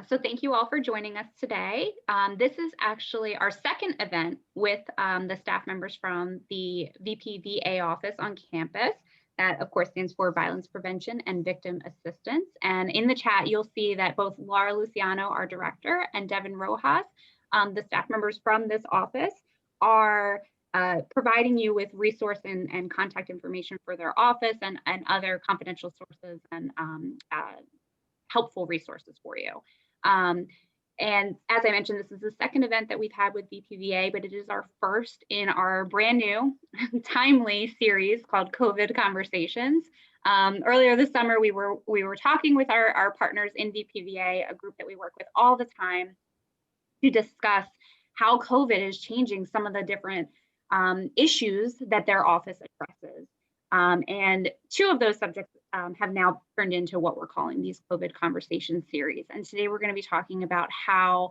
So thank you all for joining us today. This is actually our second event with the staff members from the VPVA office on campus. That, of course, stands for Violence Prevention and Victim Assistance. And in the chat, you'll see that both Laura Luciano, our director, and Devin Rojas, the staff members from this office, are providing you with resource and contact information for their office and other confidential sources and helpful resources for you. And as I mentioned, this is the second event that we've had with VPVA, but it is our first in our brand new timely series called COVID Conversations. Earlier this summer, we were talking with our partners in VPVA, a group that we work with all the time, to discuss how COVID is changing some of the different issues that their office addresses. And two of those subjects have now turned into what we're calling these COVID Conversation series. And today we're going to be talking about how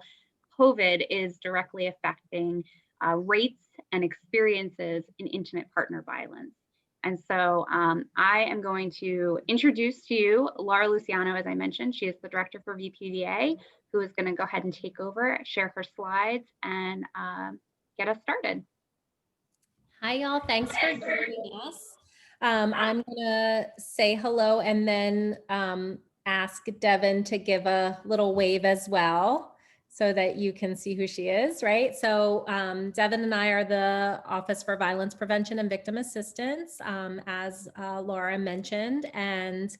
COVID is directly affecting rates and experiences in intimate partner violence. And so I am going to introduce to you Laura Luciano. As I mentioned, she is the director for VPVA, who is going to go ahead and take over, share her slides, and get us started. Hi, y'all. Thanks for joining us. I'm going to say hello and then ask Devin to give a little wave as well so that you can see who she is, right? So Devin and I are the Office for Violence Prevention and Victim Assistance, as Laura mentioned. And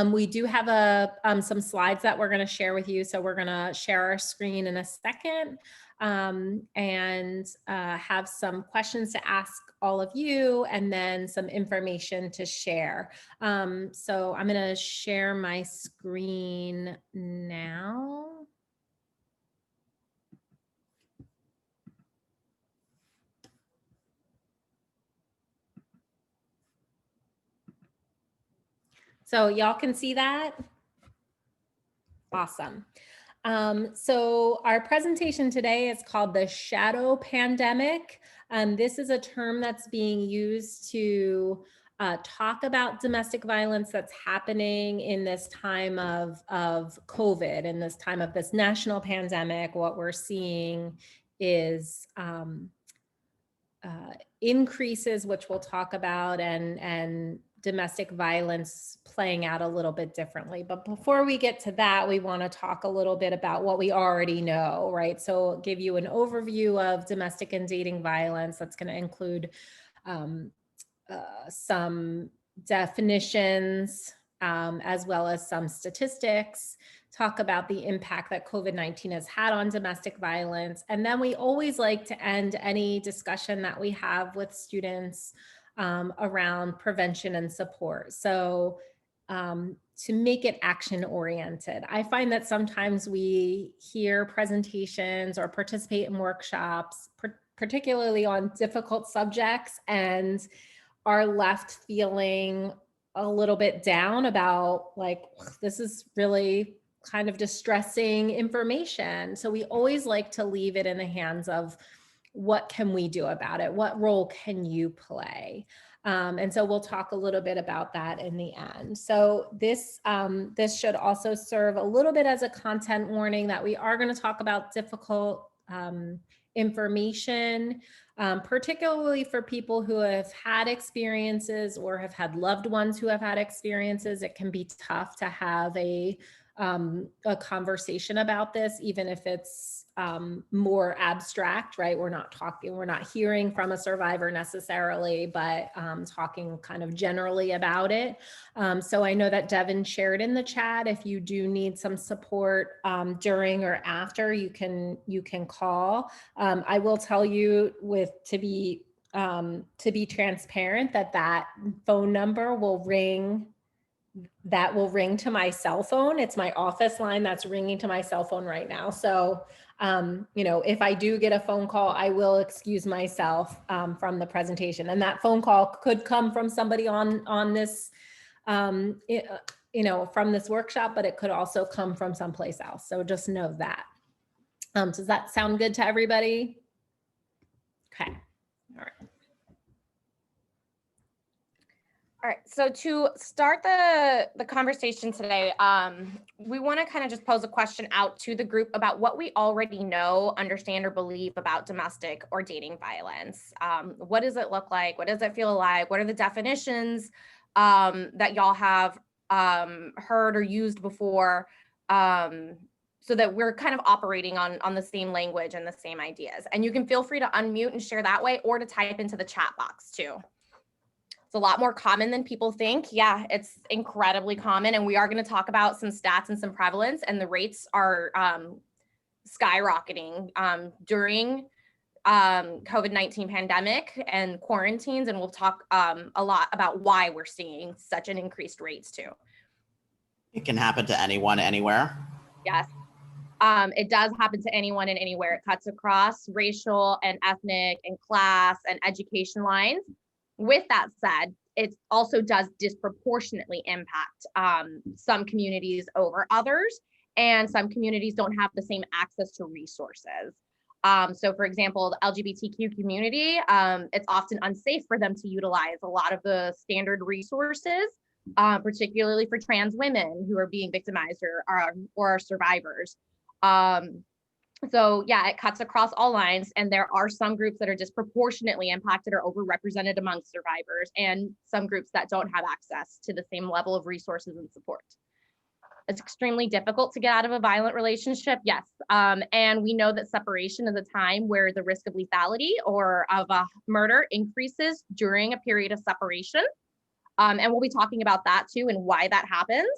we do have some slides that we're going to share with you. So we're going to share our screen in a second. And have some questions to ask all of you and then some information to share. So I'm going to share my screen now. So y'all can see that? Awesome. So our presentation today is called the shadow pandemic. This is a term that's being used to talk about domestic violence that's happening in this time of COVID, in this time of this national pandemic. What we're seeing is increases, which we'll talk about, and domestic violence playing out a little bit differently. But before we get to that, we want to talk a little bit about what we already know, right? So give you an overview of domestic and dating violence. That's going to include some definitions, as well as some statistics, talk about the impact that COVID-19 has had on domestic violence. And then we always like to end any discussion that we have with students around prevention and support. So to make it action oriented. I find that sometimes we hear presentations or participate in workshops, particularly on difficult subjects, and are left feeling a little bit down about, like, this is really kind of distressing information. So we always like to leave it in the hands of, what can we do about it? What role can you play? And so we'll talk a little bit about that in the end. So this should also serve a little bit as a content warning that we are going to talk about difficult information, particularly for people who have had experiences or have had loved ones who have had experiences. It can be tough to have a conversation about this, even if it's more abstract, right? We're not hearing from a survivor necessarily, but talking kind of generally about it. So I know that Devin shared in the chat, if you do need some support during or after, you can call. I will tell you, to be transparent, that phone number will ring. That will ring to my cell phone. It's my office line that's ringing to my cell phone right now. So, if I do get a phone call, I will excuse myself from the presentation. And that phone call could come from somebody on this, from this workshop, but it could also come from someplace else. So just know that. Does that sound good to everybody? Okay. All right. All right, so to start the conversation today, we want to kind of just pose a question out to the group about what we already know, understand, or believe about domestic or dating violence. What does it look like? What does it feel like? What are the definitions that y'all have heard or used before, so that we're kind of operating on the same language and the same ideas? And you can feel free to unmute and share that way, or to type into the chat box too. It's a lot more common than people think. Yeah, it's incredibly common. And we are going to talk about some stats and some prevalence, and the rates are skyrocketing during COVID-19 pandemic and quarantines. And we'll talk a lot about why we're seeing such an increased rates too. It can happen to anyone, anywhere. Yes. It does happen to anyone and anywhere. It cuts across racial and ethnic and class and education lines. With that said, it also does disproportionately impact some communities over others, and some communities don't have the same access to resources. So for example, the LGBTQ community, it's often unsafe for them to utilize a lot of the standard resources, particularly for trans women who are being victimized or are survivors. So yeah, it cuts across all lines, and there are some groups that are disproportionately impacted or overrepresented among survivors, and some groups that don't have access to the same level of resources and support. It's extremely difficult to get out of a violent relationship, yes. And we know that separation is a time where the risk of lethality or of a murder increases during a period of separation. And we'll be talking about that too and why that happens.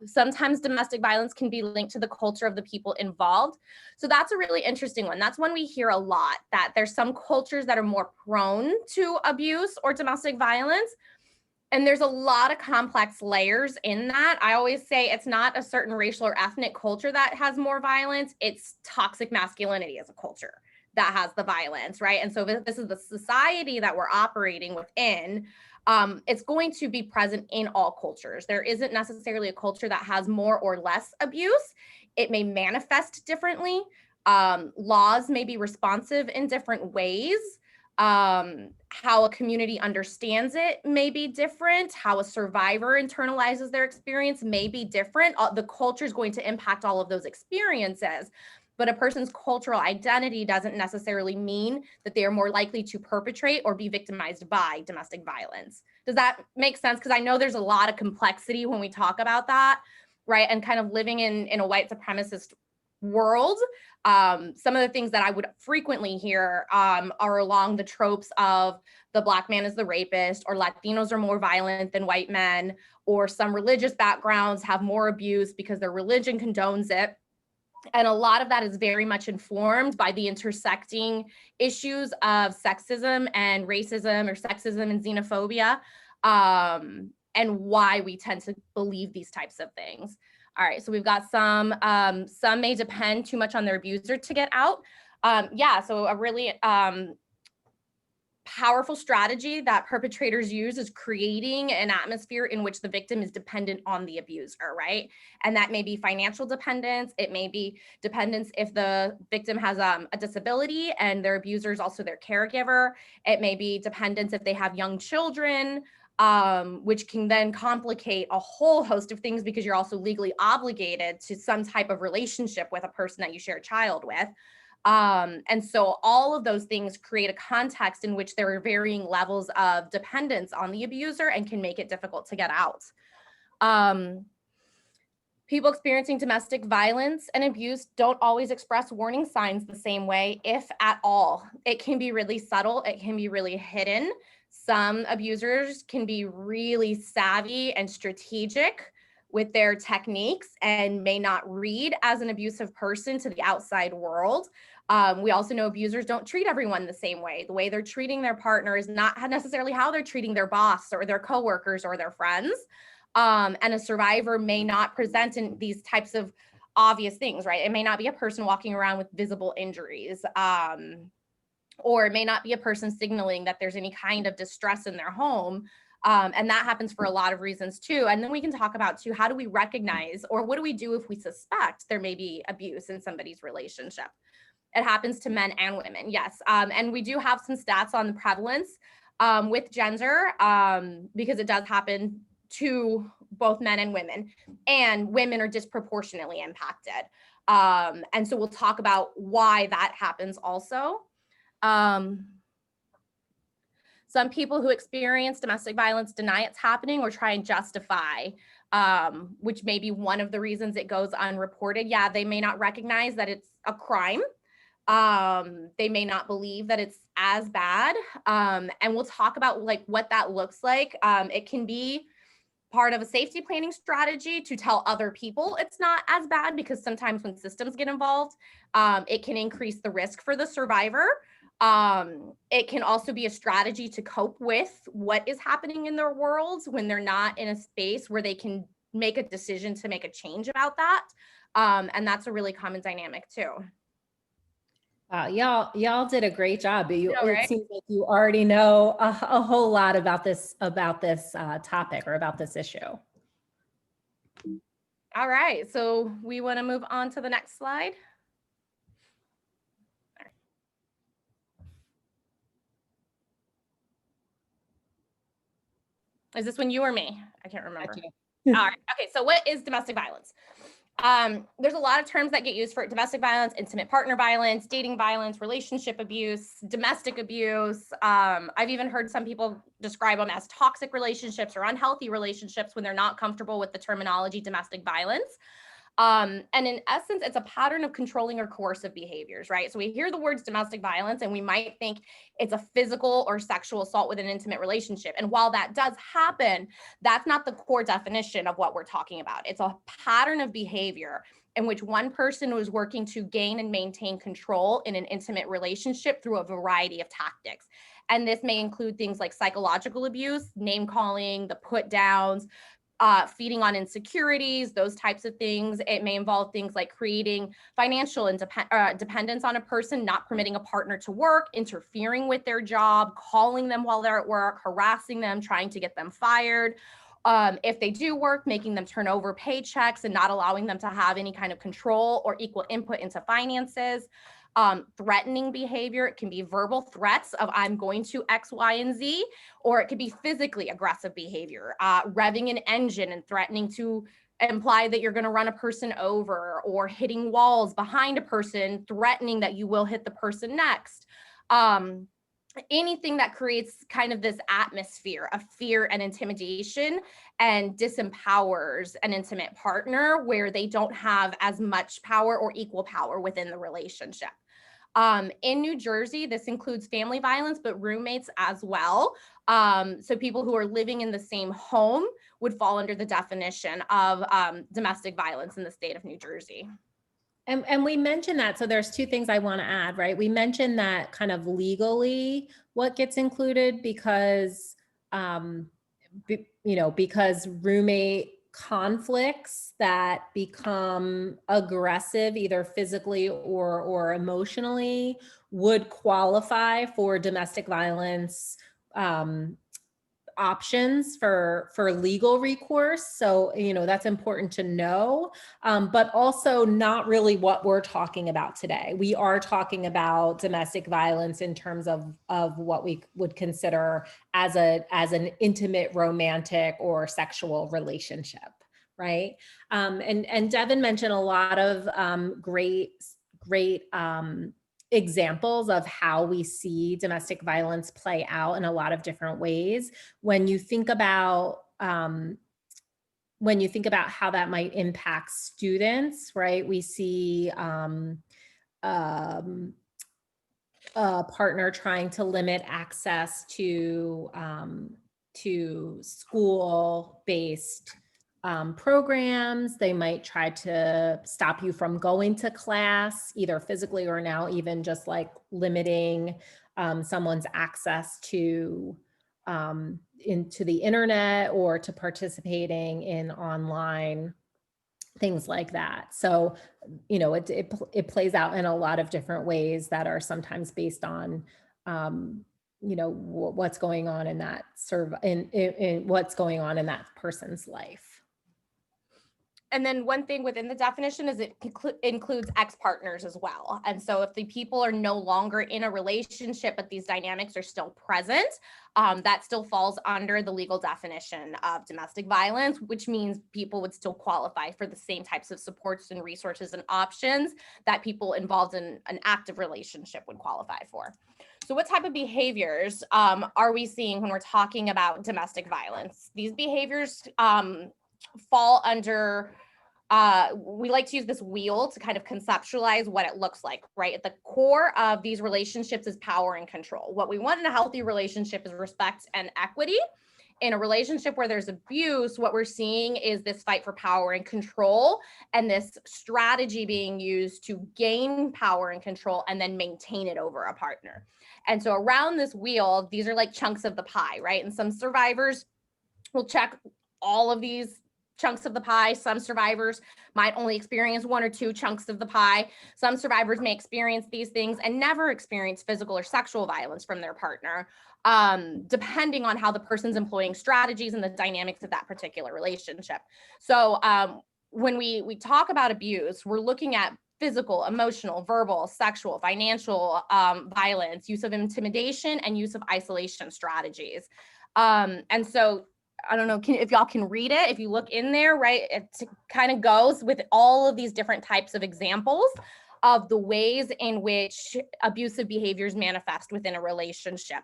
Sometimes domestic violence can be linked to the culture of the people involved. So that's a really interesting one. That's one we hear a lot, that there's some cultures that are more prone to abuse or domestic violence. And there's a lot of complex layers in that. I always say it's not a certain racial or ethnic culture that has more violence. It's toxic masculinity as a culture that has the violence, right? And so this is the society that we're operating within. It's going to be present in all cultures. There isn't necessarily a culture that has more or less abuse. It may manifest differently. Laws may be responsive in different ways. How a community understands it may be different. How a survivor internalizes their experience may be different. The culture is going to impact all of those experiences. But a person's cultural identity doesn't necessarily mean that they are more likely to perpetrate or be victimized by domestic violence. Does that make sense? Because I know there's a lot of complexity when we talk about that, right? And kind of living in a white supremacist world, some of the things that I would frequently hear are along the tropes of the Black man is the rapist, or Latinos are more violent than white men, or some religious backgrounds have more abuse because their religion condones it. And a lot of that is very much informed by the intersecting issues of sexism and racism, or sexism and xenophobia, and why we tend to believe these types of things. All right, so we've got some may depend too much on their abuser to get out. Yeah, so a really powerful strategy that perpetrators use is creating an atmosphere in which the victim is dependent on the abuser, right? And that may be financial dependence. It may be dependence if the victim has a disability and their abuser is also their caregiver. It may be dependence if they have young children, which can then complicate a whole host of things because you're also legally obligated to some type of relationship with a person that you share a child with. And so all of those things create a context in which there are varying levels of dependence on the abuser and can make it difficult to get out. People experiencing domestic violence and abuse don't always express warning signs the same way, if at all. It can be really subtle. It can be really hidden. Some abusers can be really savvy and strategic with their techniques and may not read as an abusive person to the outside world. We also know abusers don't treat everyone the same way. The way they're treating their partner is not necessarily how they're treating their boss or their coworkers or their friends. And a survivor may not present in these types of obvious things, right? It may not be a person walking around with visible injuries, or it may not be a person signaling that there's any kind of distress in their home. And that happens for a lot of reasons too. And then we can talk about too, how do we recognize, or what do we do if we suspect there may be abuse in somebody's relationship? It happens to men and women, yes. And we do have some stats on the prevalence with gender, because it does happen to both men and women are disproportionately impacted. And so we'll talk about why that happens also. Some people who experience domestic violence deny it's happening or try and justify, which may be one of the reasons it goes unreported. Yeah, they may not recognize that it's a crime. They may not believe that it's as bad. And we'll talk about like what that looks like. It can be part of a safety planning strategy to tell other people it's not as bad, because sometimes when systems get involved, it can increase the risk for the survivor. It can also be a strategy to cope with what is happening in their worlds when they're not in a space where they can make a decision to make a change about that. And that's a really common dynamic too. Y'all did a great job. Right? It seems like you already know a whole lot about this topic or about this issue. All right, so we want to move on to the next slide. Is this one you or me? I can't remember. All right. Okay. So what is domestic violence? There's a lot of terms that get used for domestic violence: intimate partner violence, dating violence, relationship abuse, domestic abuse. I've even heard some people describe them as toxic relationships or unhealthy relationships when they're not comfortable with the terminology domestic violence. And in essence, it's a pattern of controlling or coercive behaviors, right? So we hear the words domestic violence and we might think it's a physical or sexual assault with an intimate relationship. And while that does happen, that's not the core definition of what we're talking about. It's a pattern of behavior in which one person was working to gain and maintain control in an intimate relationship through a variety of tactics. And this may include things like psychological abuse, name calling, the put downs, feeding on insecurities, those types of things. It may involve things like creating financial dependence on a person, not permitting a partner to work, interfering with their job, calling them while they're at work, harassing them, trying to get them fired. If they do work, making them turn over paychecks and not allowing them to have any kind of control or equal input into finances. Threatening behavior. It can be verbal threats of I'm going to X, Y, and Z, or it could be physically aggressive behavior, revving an engine and threatening to imply that you're going to run a person over, or hitting walls behind a person, threatening that you will hit the person next. Anything that creates kind of this atmosphere of fear and intimidation and disempowers an intimate partner where they don't have as much power or equal power within the relationship. In New Jersey, this includes family violence, but roommates as well. So people who are living in the same home would fall under the definition of domestic violence in the state of New Jersey. And we mentioned that, so there's two things I want to add, right? We mentioned that kind of legally what gets included because, because roommate conflicts that become aggressive, either physically or emotionally, would qualify for domestic violence options for legal recourse. So, that's important to know, but also not really what we're talking about today. We are talking about domestic violence in terms of what we would consider as an intimate, romantic, or sexual relationship, right? And Devin mentioned a lot of great examples of how we see domestic violence play out in a lot of different ways. When you think about how that might impact students, right? We see a partner trying to limit access to school-based programs. They might try to stop you from going to class, either physically or now even just like limiting someone's access to into the internet or to participating in online things like that. So, it plays out in a lot of different ways that are sometimes based on what's going on in that what's going on in that person's life. And then one thing within the definition is it includes ex-partners as well. And so if the people are no longer in a relationship, but these dynamics are still present, that still falls under the legal definition of domestic violence, which means people would still qualify for the same types of supports and resources and options that people involved in an active relationship would qualify for. So what type of behaviors are we seeing when we're talking about domestic violence? These behaviors fall under, we like to use this wheel to kind of conceptualize what it looks like, right? At the core of these relationships is power and control. What we want in a healthy relationship is respect and equity. In a relationship where there's abuse, what we're seeing is this fight for power and control, and this strategy being used to gain power and control and then maintain it over a partner. And so around this wheel, these are like chunks of the pie, right? And some survivors will check all of these chunks of the pie. Some survivors might only experience one or two chunks of the pie. Some survivors may experience these things and never experience physical or sexual violence from their partner, depending on how the person's employing strategies and the dynamics of that particular relationship. So when we talk about abuse, we're looking at physical, emotional, verbal, sexual, financial violence, use of intimidation, and use of isolation strategies. And so I don't know if y'all can read it. If you look in there, right, it kind of goes with all of these different types of examples of the ways in which abusive behaviors manifest within a relationship.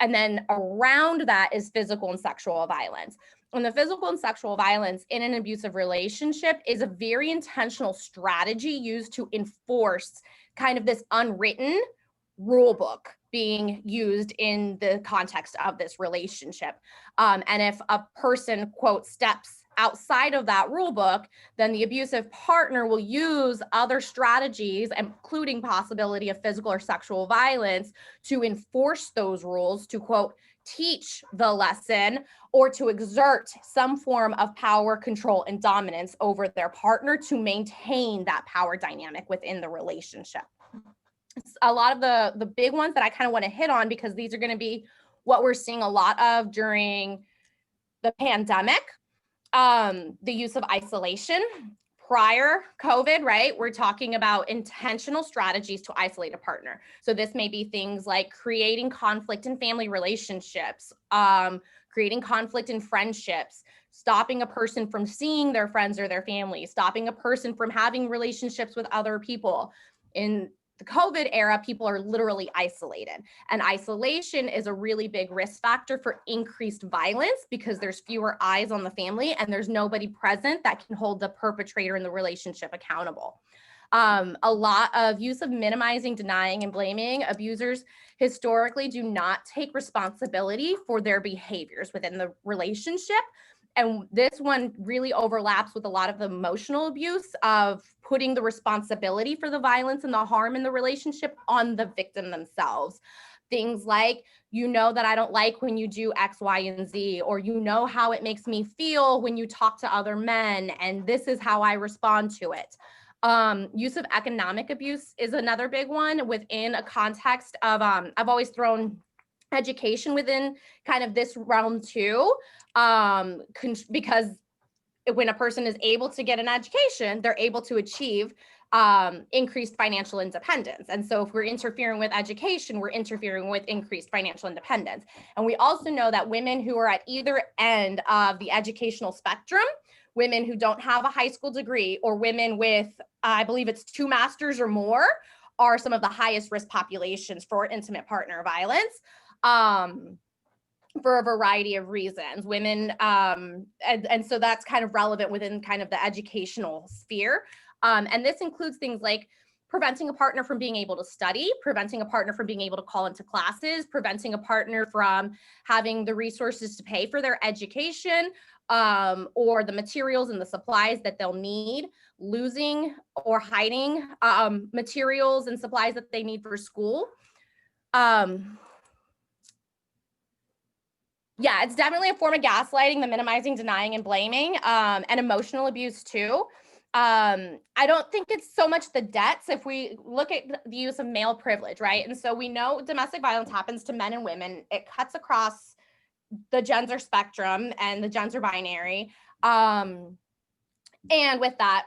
And then around that is physical and sexual violence. And the physical and sexual violence in an abusive relationship is a very intentional strategy used to enforce kind of this unwritten rule book being used in the context of this relationship. And if a person, quote, steps outside of that rule book, then the abusive partner will use other strategies, including possibility of physical or sexual violence, to enforce those rules, to, quote, teach the lesson, or to exert some form of power, control, and dominance over their partner to maintain that power dynamic within the relationship. A lot of the big ones that I kind of want to hit on, because these are going to be what we're seeing a lot of during the pandemic. The use of isolation prior COVID, right? We're talking about intentional strategies to isolate a partner. So this may be things like creating conflict in family relationships, creating conflict in friendships, stopping a person from seeing their friends or their family, stopping a person from having relationships with other people. In the COVID era, people are literally isolated, and isolation is a really big risk factor for increased violence because there's fewer eyes on the family and there's nobody present that can hold the perpetrator in the relationship accountable. A lot of use of minimizing, denying, and blaming. Abusers historically do not take responsibility for their behaviors within the relationship. And this one really overlaps with a lot of the emotional abuse of putting the responsibility for the violence and the harm in the relationship on the victim themselves. Things like, you know that I don't like when you do X, Y, and Z, or you know how it makes me feel when you talk to other men, and this is how I respond to it. Use of economic abuse is another big one within a context of, I've always thrown education within kind of this realm too, because when a person is able to get an education, they're able to achieve increased financial independence. And so if we're interfering with education, we're interfering with increased financial independence. And we also know that women who are at either end of the educational spectrum, women who don't have a high school degree, or women with, I believe it's 2 masters or more, are some of the highest risk populations for intimate partner violence. For a variety of reasons, women, and so that's kind of relevant within kind of the educational sphere. And this includes things like preventing a partner from being able to study, preventing a partner from being able to call into classes, preventing a partner from having the resources to pay for their education, or the materials and the supplies that they'll need, losing or hiding materials and supplies that they need for school. Yeah, it's definitely a form of gaslighting, the minimizing, denying, and blaming, and emotional abuse too. I don't think it's so much the debts. If we look at the use of male privilege, right? And so we know domestic violence happens to men and women. It cuts across the gender spectrum and the gender binary. And And with that,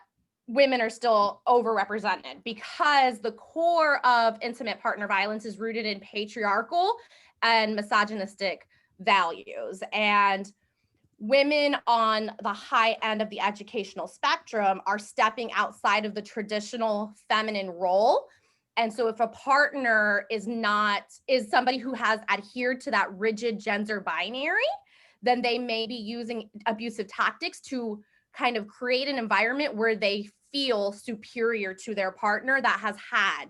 women are still overrepresented because the core of intimate partner violence is rooted in patriarchal and misogynistic values. And women on the high end of the educational spectrum are stepping outside of the traditional feminine role. And so if a partner is somebody who has adhered to that rigid gender binary, then they may be using abusive tactics to kind of create an environment where they feel superior to their partner that has had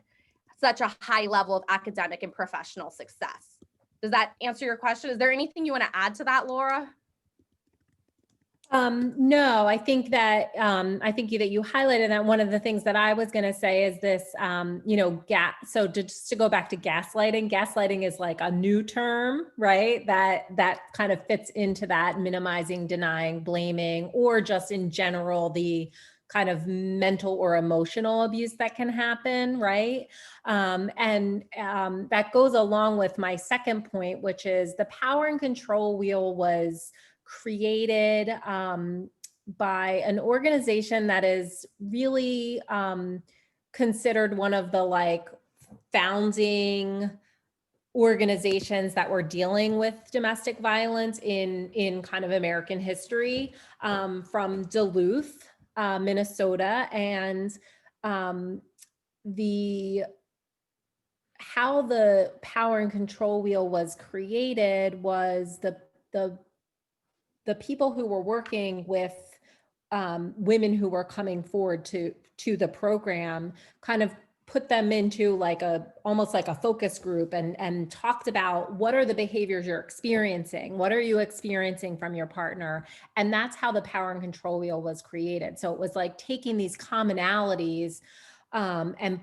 such a high level of academic and professional success. Does that answer your question? Is there anything you want to add to that, Laura? No, I think that that you highlighted that. One of the things that I was going to say is this, so just to go back to gaslighting is like a new term, right? That kind of fits into that minimizing, denying, blaming, or just in general, the kind of mental or emotional abuse that can happen, right? That goes along with my second point, which is the power and control wheel was created by an organization that is really considered one of the founding organizations that were dealing with domestic violence in kind of American history, from Duluth, Minnesota. And how the power and control wheel was created was the people who were working with women who were coming forward to the program kind of put them into almost like a focus group and talked about what are the behaviors you're experiencing? What are you experiencing from your partner? And that's how the power and control wheel was created. So it was like taking these commonalities and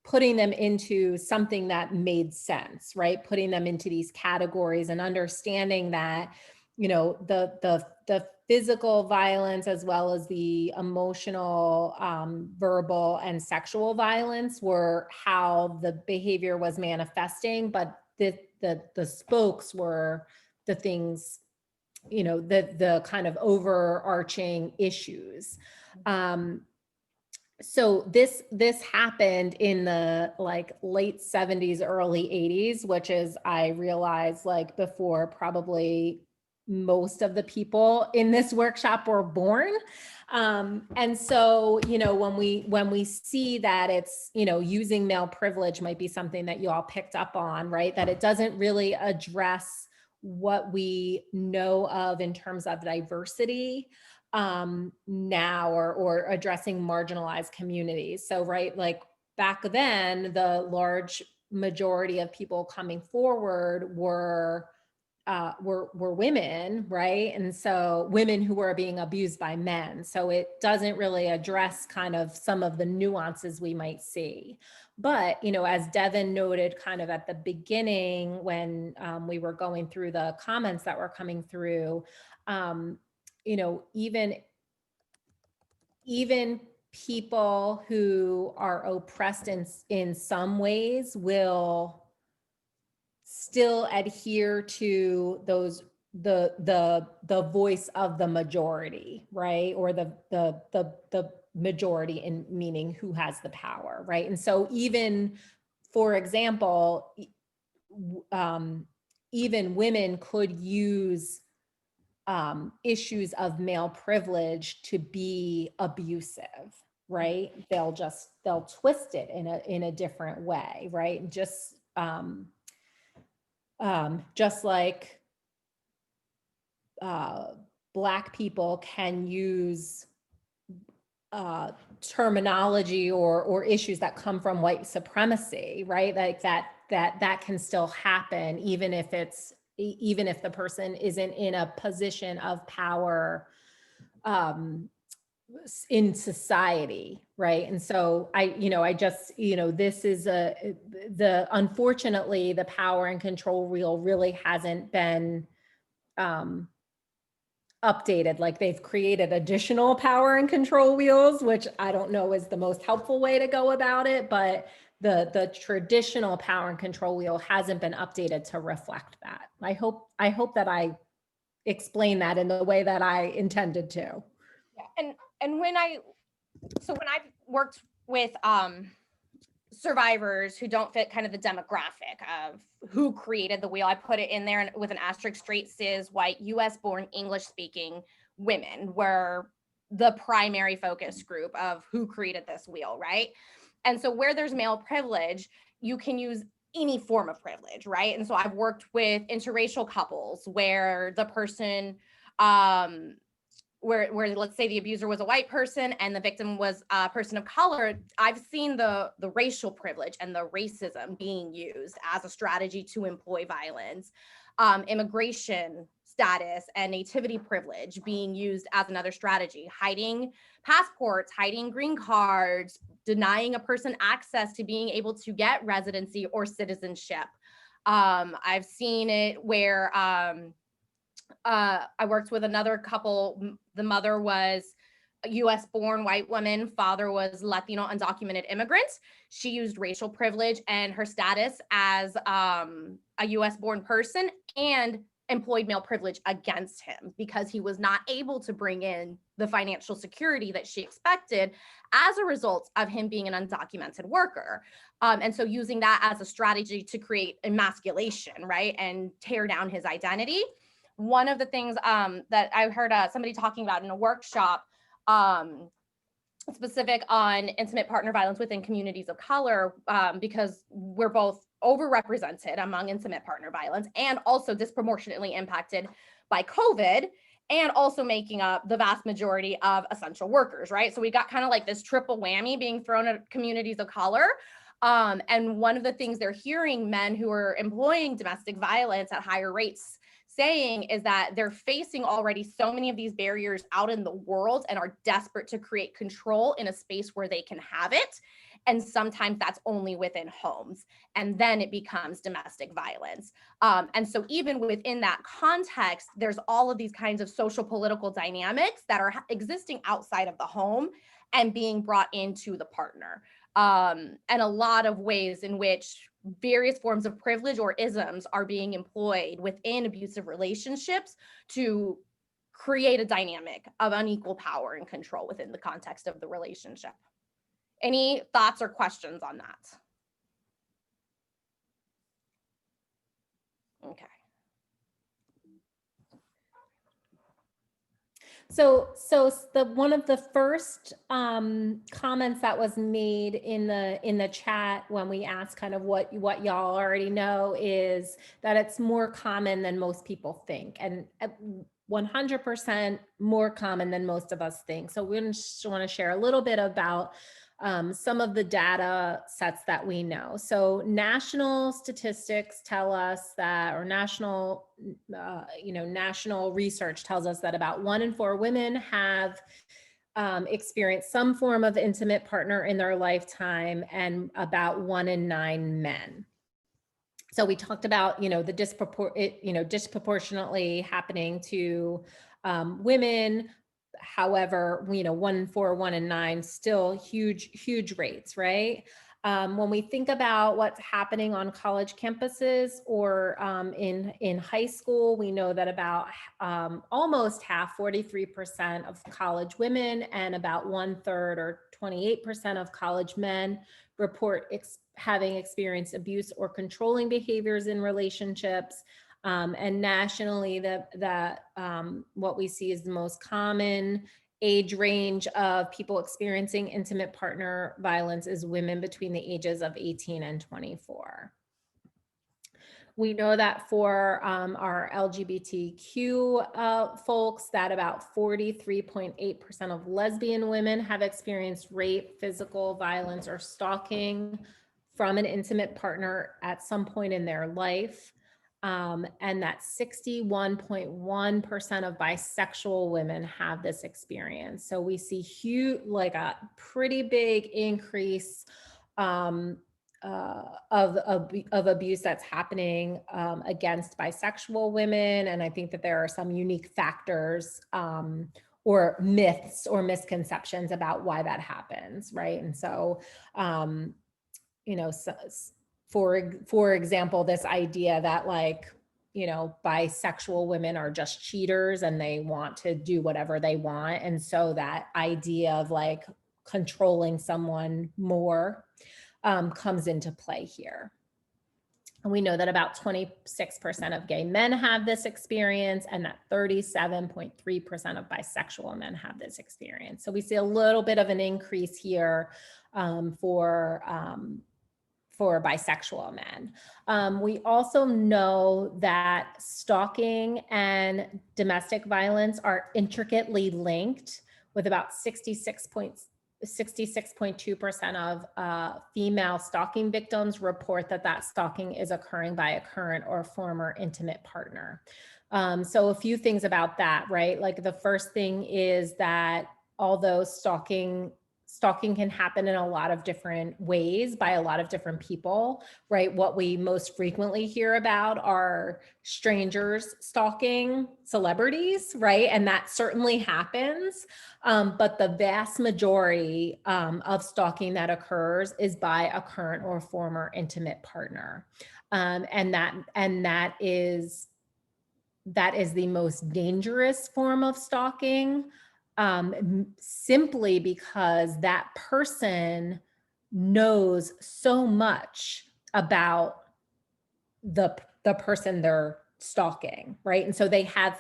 putting them into something that made sense, right? Putting them into these categories and understanding that the physical violence as well as the emotional, verbal and sexual violence were how the behavior was manifesting, but the spokes were the things, the kind of overarching issues. So this happened in the late 70s, early 80s, which is, I realized, before probably most of the people in this workshop were born. And so, when we see that it's, using male privilege might be something that you all picked up on, right? That it doesn't really address what we know of in terms of diversity now, or addressing marginalized communities. So, right, back then, the large majority of people coming forward were women, right? And so women who were being abused by men. So it doesn't really address kind of some of the nuances we might see. But, as Devin noted kind of at the beginning, when we were going through the comments that were coming through, even people who are oppressed in some ways will still adhere to the voice of the majority, right? Or the majority, in meaning who has the power, right? And so even, for example, even women could use issues of male privilege to be abusive, right? They'll twist it in a different way, right? Just like Black people can use terminology or issues that come from white supremacy, right? Like that can still happen, even if the person isn't in a position of power in society, right? And so this is unfortunately, the power and control wheel really hasn't been updated. Like, they've created additional power and control wheels, which I don't know is the most helpful way to go about it, but the traditional power and control wheel hasn't been updated to reflect that. I hope that I explained that in the way that I intended to. Yeah. And when I've worked with survivors who don't fit kind of the demographic of who created the wheel, I put it in there with an asterisk, straight, cis, white, US born, English speaking women were the primary focus group of who created this wheel, right? And so where there's male privilege, you can use any form of privilege, right? And so I've worked with interracial couples where the person, where let's say the abuser was a white person and the victim was a person of color. I've seen the racial privilege and the racism being used as a strategy to employ violence. Immigration status and nativity privilege being used as another strategy, hiding passports, hiding green cards, denying a person access to being able to get residency or citizenship. I've seen it where I worked with another couple. The mother was a US born white woman, father was Latino undocumented immigrant. She used racial privilege and her status as a US born person and employed male privilege against him because he was not able to bring in the financial security that she expected as a result of him being an undocumented worker. And so using that as a strategy to create emasculation, right, and tear down his identity. One of the things that I heard somebody talking about in a workshop specific on intimate partner violence within communities of color, because we're both overrepresented among intimate partner violence and also disproportionately impacted by COVID, and also making up the vast majority of essential workers, right? So we got kind of like this triple whammy being thrown at communities of color. And one of the things they're hearing men who are employing domestic violence at higher rates saying is that they're facing already so many of these barriers out in the world and are desperate to create control in a space where they can have it. And sometimes that's only within homes. And then it becomes domestic violence. And so even within that context, there's all of these kinds of social political dynamics that are existing outside of the home and being brought into the partner. And a lot of ways in which various forms of privilege or isms are being employed within abusive relationships to create a dynamic of unequal power and control within the context of the relationship. Any thoughts or questions on that? Okay. So one of the first comments that was made in the chat when we asked kind of what y'all already know is that it's more common than most people think, and 100% more common than most of us think. So we just want to share a little bit about some of the data sets that we know. So national statistics tell us that, or national research tells us that about 1 in 4 women have experienced some form of intimate partner in their lifetime, and about 1 in 9 men. So we talked about, the disproportionately happening to women. However, 1 in 4, 1 in 9, still huge rates, right? When we think about what's happening on college campuses or in high school, we know that about almost half, 43% of college women and about 1/3 or 28% of college men report having experienced abuse or controlling behaviors in relationships. And nationally, what we see is the most common age range of people experiencing intimate partner violence is women between the ages of 18 and 24. We know that for our LGBTQ folks, that about 43.8% of lesbian women have experienced rape, physical violence, or stalking from an intimate partner at some point in their life. And that 61.1% of bisexual women have this experience. So we see like a pretty big increase of abuse that's happening against bisexual women. And I think that there are some unique factors or myths or misconceptions about why that happens, right? And so, for example, this idea that like you know, bisexual women are just cheaters and they want to do whatever they want. And so that idea of like controlling someone more comes into play here. And we know that about 26% of gay men have this experience and that 37.3% of bisexual men have this experience. So we see a little bit of an increase here for bisexual men. We also know that stalking and domestic violence are intricately linked, with about 66.2% of female stalking victims report that stalking is occurring by a current or former intimate partner. So a few things about that, right? Like the first thing is that although stalking can happen in a lot of different ways by a lot of different people, right? What we most frequently hear about are strangers stalking celebrities, right? And that certainly happens. But the vast majority of stalking that occurs is by a current or former intimate partner. And that is the most dangerous form of stalking. Simply because that person knows so much about the person they're stalking, right? And so they had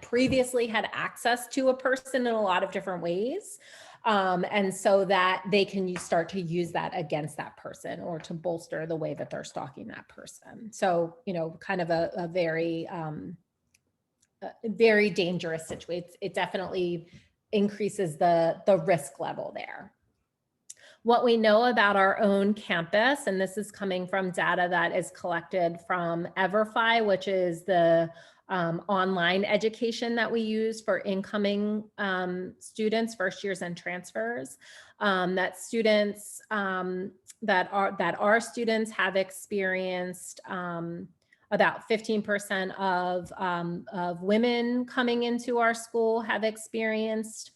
previously had access to a person in a lot of different ways. And so that they can start to use that against that person or to bolster the way that they're stalking that person. So, you know, kind of a very dangerous situation. It definitely increases the risk level there. What we know about our own campus, and this is coming from data that is collected from Everfi, which is the online education that we use for incoming students, first years and transfers, that students that our students have experienced about 15% of women coming into our school have experienced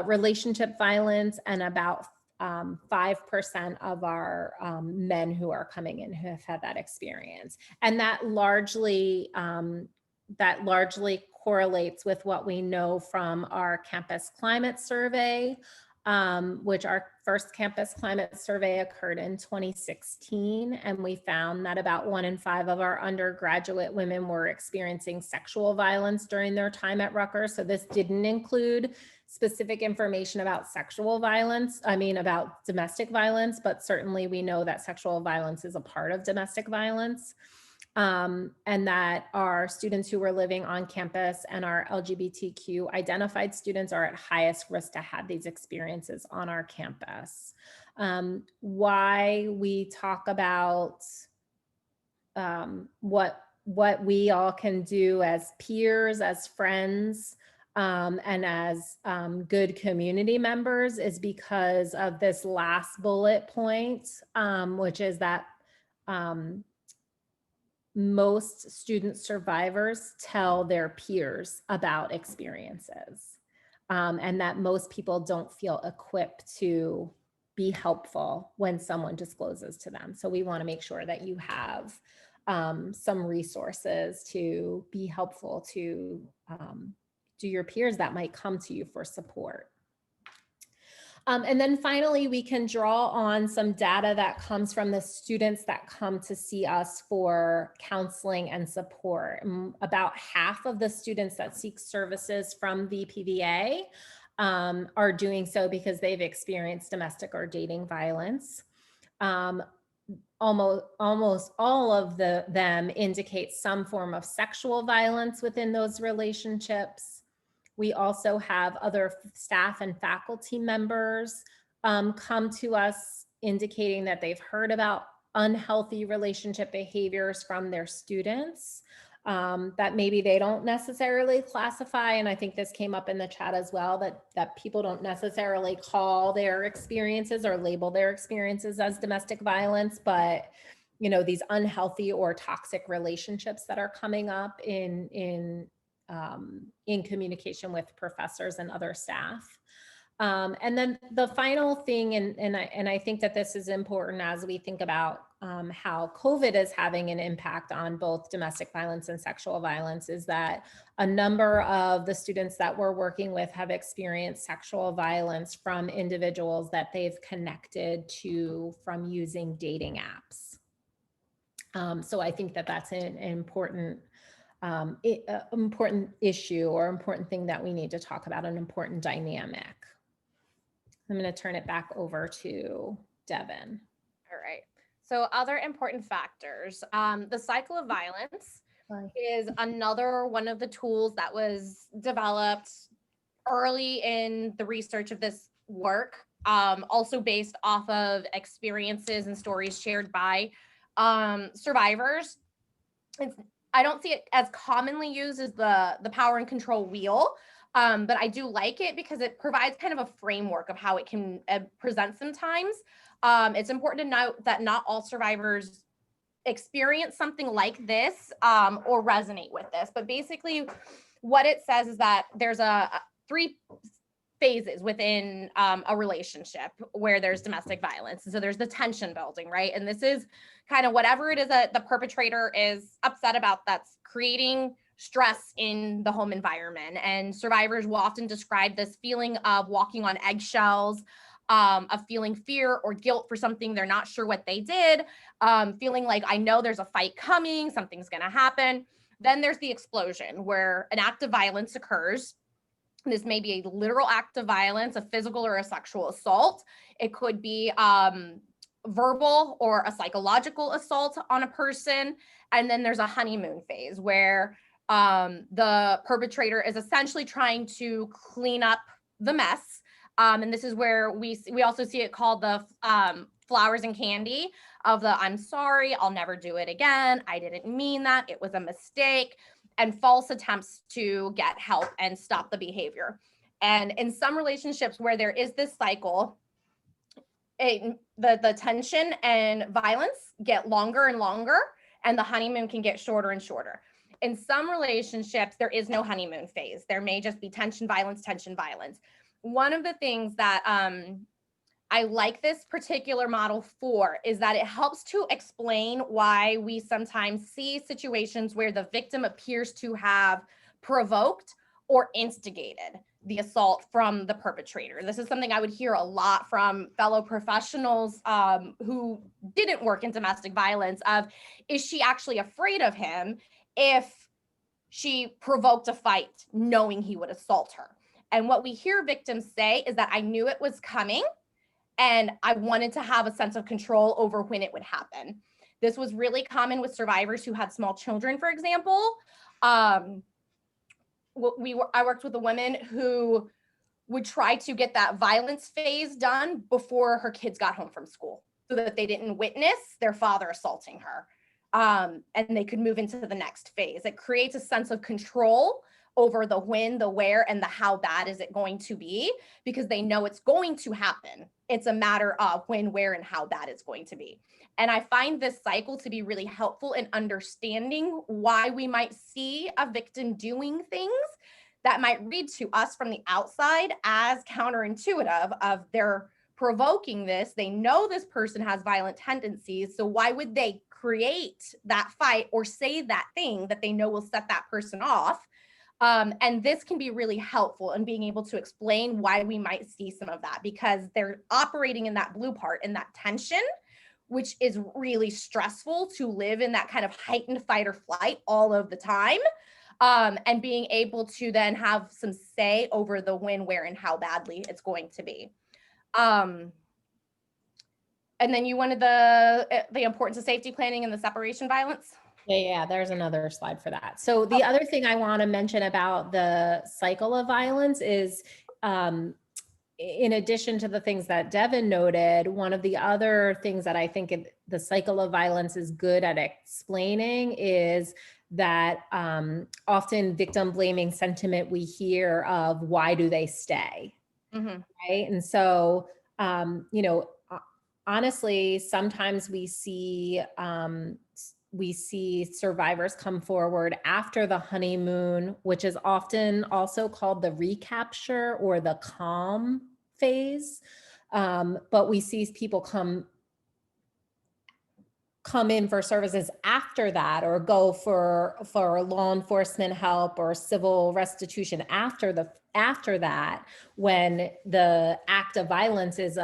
relationship violence, and about 5% of our men who are coming in who have had that experience. And that largely correlates with what we know from our campus climate survey, which our first campus climate survey occurred in 2016. And we found that about 1 in 5 of our undergraduate women were experiencing sexual violence during their time at Rutgers. So this didn't include specific information about about domestic violence, but certainly we know that sexual violence is a part of domestic violence. And that our students who were living on campus and our LGBTQ identified students are at highest risk to have these experiences on our campus. Why we talk about what we all can do as peers, as friends, and as good community members is because of this last bullet point, which is that most student survivors tell their peers about experiences, and that most people don't feel equipped to be helpful when someone discloses to them. So we want to make sure that you have some resources to be helpful to your peers that might come to you for support. And then finally, we can draw on some data that comes from the students that come to see us for counseling and support. About half of the students that seek services from VPVA are doing so because they've experienced domestic or dating violence. Almost all of them indicate some form of sexual violence within those relationships. We also have other staff and faculty members come to us indicating that they've heard about unhealthy relationship behaviors from their students that maybe they don't necessarily classify. And I think this came up in the chat as well, that people don't necessarily call their experiences or label their experiences as domestic violence, but you know, these unhealthy or toxic relationships that are coming up in communication with professors and other staff. And then the final thing, and I think that this is important as we think about how COVID is having an impact on both domestic violence and sexual violence is that a number of the students that we're working with have experienced sexual violence from individuals that they've connected to from using dating apps. So I think that that's an important important issue or important thing that we need to talk about, an important dynamic. I'm going to turn it back over to Devin. All right. So other important factors, the cycle of violence is another one of the tools that was developed early in the research of this work, also based off of experiences and stories shared by survivors. I don't see it as commonly used as the power and control wheel, but I do like it because it provides kind of a framework of how it can present sometimes. It's important to note that not all survivors experience something like this or resonate with this, but basically what it says is that there's three phases within a relationship where there's domestic violence. And so there's the tension building, right? And this is kind of whatever it is that the perpetrator is upset about that's creating stress in the home environment. And survivors will often describe this feeling of walking on eggshells, of feeling fear or guilt for something they're not sure what they did, feeling like, I know there's a fight coming, something's going to happen. Then there's the explosion where an act of violence occurs. This may be a literal act of violence, a physical or a sexual assault. It could be verbal or a psychological assault on a person. And then there's a honeymoon phase where the perpetrator is essentially trying to clean up the mess. And this is where we also see it called the flowers and candy of the I'm sorry, I'll never do it again. I didn't mean that. It was a mistake. And false attempts to get help and stop the behavior. And in some relationships where there is this cycle, the tension and violence get longer and longer, and the honeymoon can get shorter and shorter. In some relationships, there is no honeymoon phase. There may just be tension, violence, tension, violence. One of the things that I like this particular model for is that it helps to explain why we sometimes see situations where the victim appears to have provoked or instigated the assault from the perpetrator. This is something I would hear a lot from fellow professionals who didn't work in domestic violence of, is she actually afraid of him if she provoked a fight knowing he would assault her? And what we hear victims say is that I knew it was coming and I wanted to have a sense of control over when it would happen. This was really common with survivors who had small children, for example. I worked with a woman who would try to get that violence phase done before her kids got home from school so that they didn't witness their father assaulting her. And they could move into the next phase. It creates a sense of control over the when, the where, and the how bad is it going to be, because they know it's going to happen. It's a matter of when, where, and how bad it's going to be. And I find this cycle to be really helpful in understanding why we might see a victim doing things that might read to us from the outside as counterintuitive of they're provoking this. They know this person has violent tendencies. So why would they create that fight or say that thing that they know will set that person off? And this can be really helpful in being able to explain why we might see some of that, because they're operating in that blue part, in that tension, which is really stressful to live in that kind of heightened fight or flight all of the time. And being able to then have some say over the when, where, and how badly it's going to be. And then you wanted the importance of safety planning and the separation violence. Yeah, there's another slide for that. So the other thing I want to mention about the cycle of violence is, in addition to the things that Devin noted, one of the other things that I think the cycle of violence is good at explaining is that often victim blaming sentiment we hear of, why do they stay? Mm-hmm. Right. And so, honestly, sometimes we see survivors come forward after the honeymoon, which is often also called the recapture or the calm phase. But we see people come come in for services after that, or go for law enforcement help or civil restitution after that, when the act of violence is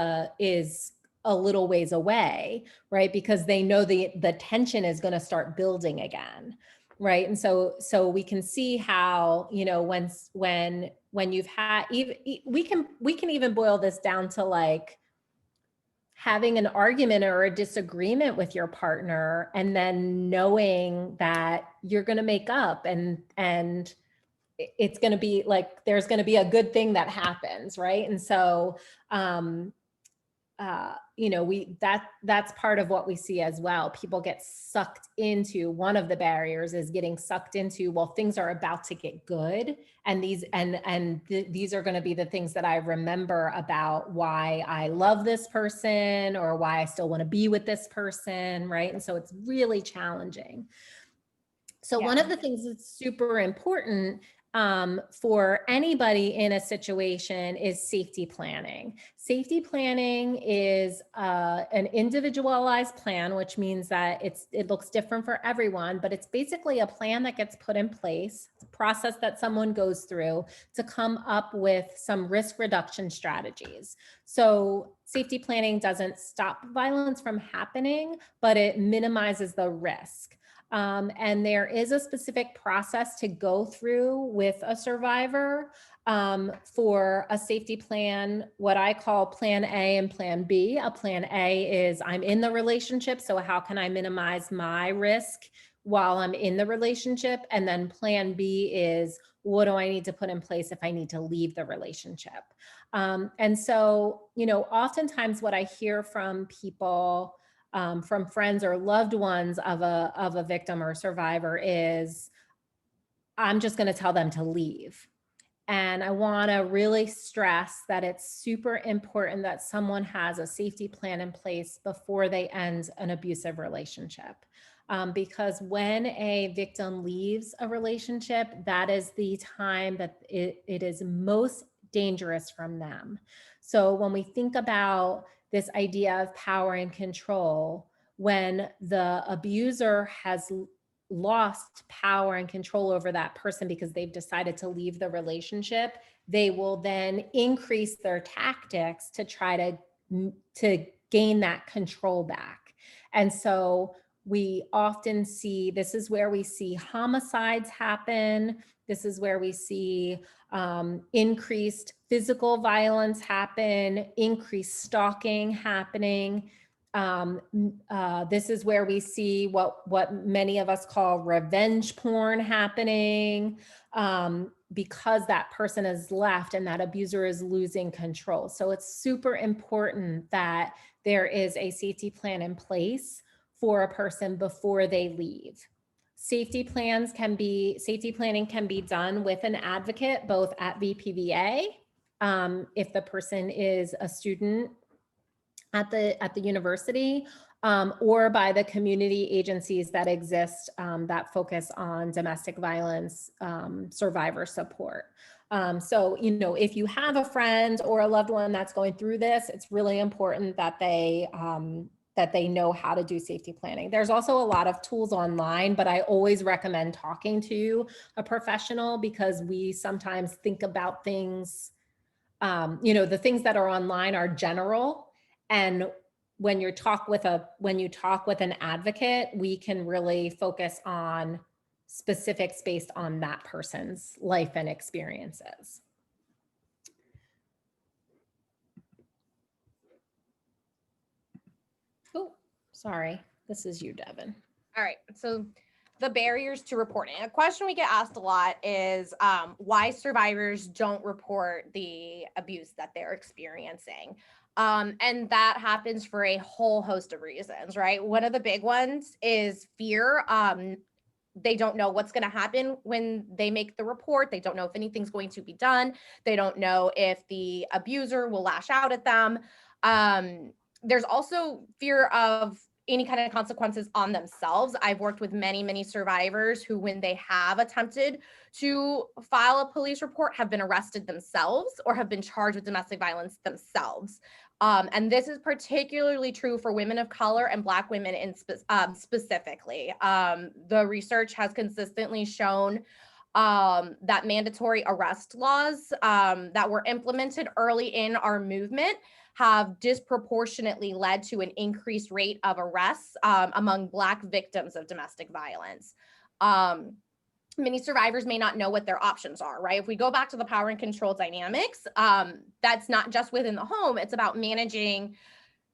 a little ways away, right? Because they know the tension is going to start building again, right? And so we can see how, you know, when you've had, even we can even boil this down to like having an argument or a disagreement with your partner, and then knowing that you're going to make up, and it's going to be like, there's going to be a good thing that happens, right? And so you know, that's part of what we see as well. People get sucked into, one of the barriers is getting sucked into, well, things are about to get good, and these are going to be the things that I remember about why I love this person, or why I still want to be with this person, right? And so it's really challenging. So one of the things that's super important for anybody in a situation is safety planning. Safety planning is an individualized plan, which means that it looks different for everyone, but it's basically a plan that gets put in place, it's a process that someone goes through to come up with some risk reduction strategies. So safety planning doesn't stop violence from happening, but it minimizes the risk. And there is a specific process to go through with a survivor for a safety plan, what I call plan A and plan B. A plan A is, I'm in the relationship, so how can I minimize my risk while I'm in the relationship? And then plan B is, what do I need to put in place if I need to leave the relationship? And so, you know, oftentimes what I hear from people, from friends or loved ones of a victim or survivor is, I'm just going to tell them to leave. And I want to really stress that it's super important that someone has a safety plan in place before they end an abusive relationship. Because when a victim leaves a relationship, that is the time that it is most dangerous from them. So when we think about this idea of power and control, when the abuser has lost power and control over that person because they've decided to leave the relationship, they will then increase their tactics to try to gain that control back. And so we often see, this is where we see homicides happen. This is where we see increased physical violence happen, increased stalking happening. This is where we see what many of us call revenge porn happening, because that person has left and that abuser is losing control. So it's super important that there is a safety plan in place for a person before they leave. Safety planning can be done with an advocate, both at VPVA, if the person is a student at the university, or by the community agencies that exist that focus on domestic violence survivor support. So, you know, if you have a friend or a loved one that's going through this, it's really important that they know how to do safety planning. There's also a lot of tools online, but I always recommend talking to a professional, because we sometimes think about things, you know, the things that are online are general. And when you talk with an advocate, we can really focus on specifics based on that person's life and experiences. Oh, sorry. This is you, Devin. All right. So the barriers to reporting. A question we get asked a lot is why survivors don't report the abuse that they're experiencing. And that happens for a whole host of reasons, right? One of the big ones is fear. They don't know what's going to happen when they make the report. They don't know if anything's going to be done. They don't know if the abuser will lash out at them. There's also fear of any kind of consequences on themselves. I've worked with many survivors who, when they have attempted to file a police report, have been arrested themselves or have been charged with domestic violence themselves. And this is particularly true for women of color and Black women specifically. The research has consistently shown that mandatory arrest laws that were implemented early in our movement have disproportionately led to an increased rate of arrests among Black victims of domestic violence. Many survivors may not know what their options are, right? If we go back to the power and control dynamics, that's not just within the home, it's about managing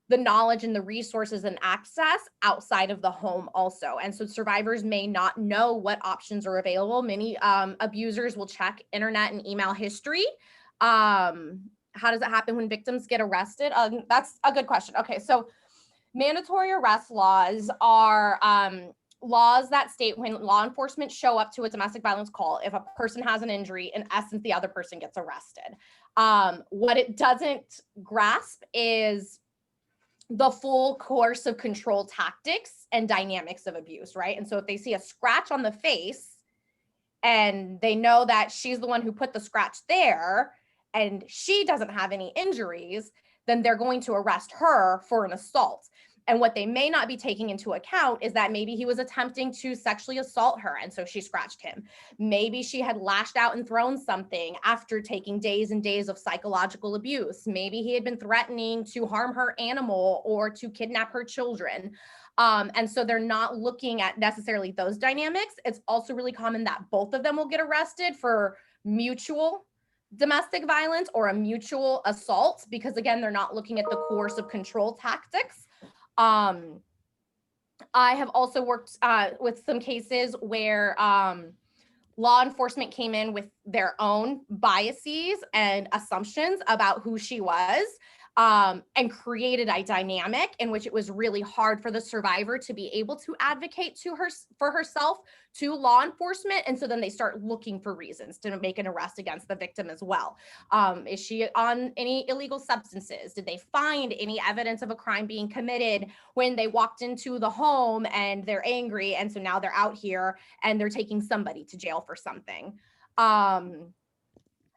the knowledge and the resources and access outside of the home also. And so survivors may not know what options are available. Many abusers will check internet and email history. How does it happen when victims get arrested? That's a good question. Okay, so mandatory arrest laws are laws that state when law enforcement show up to a domestic violence call, if a person has an injury, in essence, the other person gets arrested. What it doesn't grasp is the full course of control tactics and dynamics of abuse, right? And so if they see a scratch on the face and they know that she's the one who put the scratch there, and she doesn't have any injuries, then they're going to arrest her for an assault. And what they may not be taking into account is that maybe he was attempting to sexually assault her, and so she scratched him. Maybe she had lashed out and thrown something after taking days and days of psychological abuse. Maybe he had been threatening to harm her animal or to kidnap her children. And so they're not looking at necessarily those dynamics. It's also really common that both of them will get arrested for mutual domestic violence or a mutual assault, because again, they're not looking at the coercive of control tactics. I have also worked with some cases where law enforcement came in with their own biases and assumptions about who she was, and created a dynamic in which it was really hard for the survivor to be able to advocate for herself to law enforcement. And so then they start looking for reasons to make an arrest against the victim as well. Is she on any illegal substances? Did they find any evidence of a crime being committed when they walked into the home and they're angry? And so now they're out here and they're taking somebody to jail for something.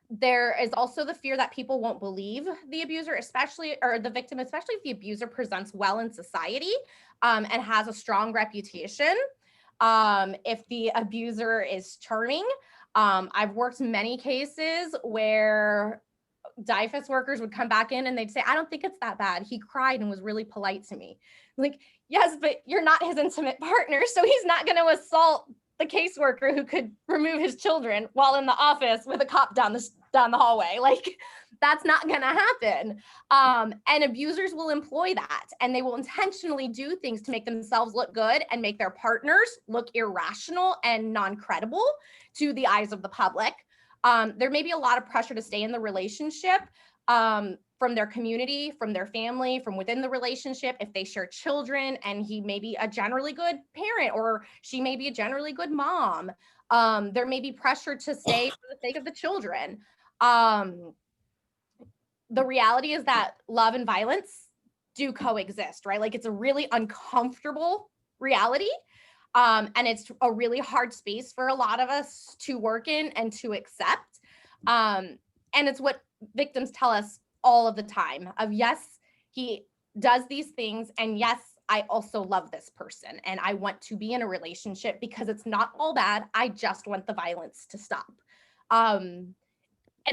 There is also the fear that people won't believe the abuser, or the victim, especially if the abuser presents well in society and has a strong reputation. If the abuser is charming, I've worked many cases where DIFAS workers would come back in and they'd say, I don't think it's that bad. He cried and was really polite to me. Like, yes, but you're not his intimate partner, so he's not going to assault the caseworker who could remove his children while in the office with a cop down the hallway. Like, that's not going to happen. And abusers will employ that, and they will intentionally do things to make themselves look good and make their partners look irrational and non-credible to the eyes of the public. There may be a lot of pressure to stay in the relationship from their community, from their family, from within the relationship. If they share children and he may be a generally good parent or she may be a generally good mom, there may be pressure to stay for the sake of the children. The reality is that love and violence do coexist, right? Like, it's a really uncomfortable reality. And it's a really hard space for a lot of us to work in and to accept. And it's what victims tell us all of the time of, yes, he does these things. And yes, I also love this person and I want to be in a relationship because it's not all bad. I just want the violence to stop. And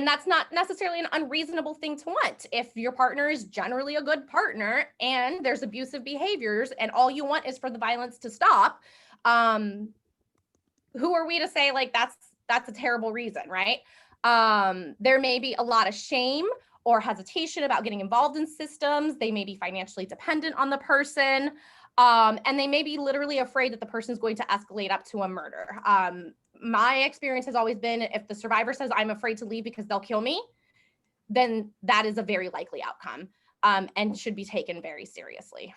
that's not necessarily an unreasonable thing to want. If your partner is generally a good partner and there's abusive behaviors and all you want is for the violence to stop, who are we to say like that's a terrible reason, right? There may be a lot of shame or hesitation about getting involved in systems. They may be financially dependent on the person, and they may be literally afraid that the person is going to escalate up to a murder. My experience has always been, if the survivor says, I'm afraid to leave because they'll kill me, then that is a very likely outcome, and should be taken very seriously.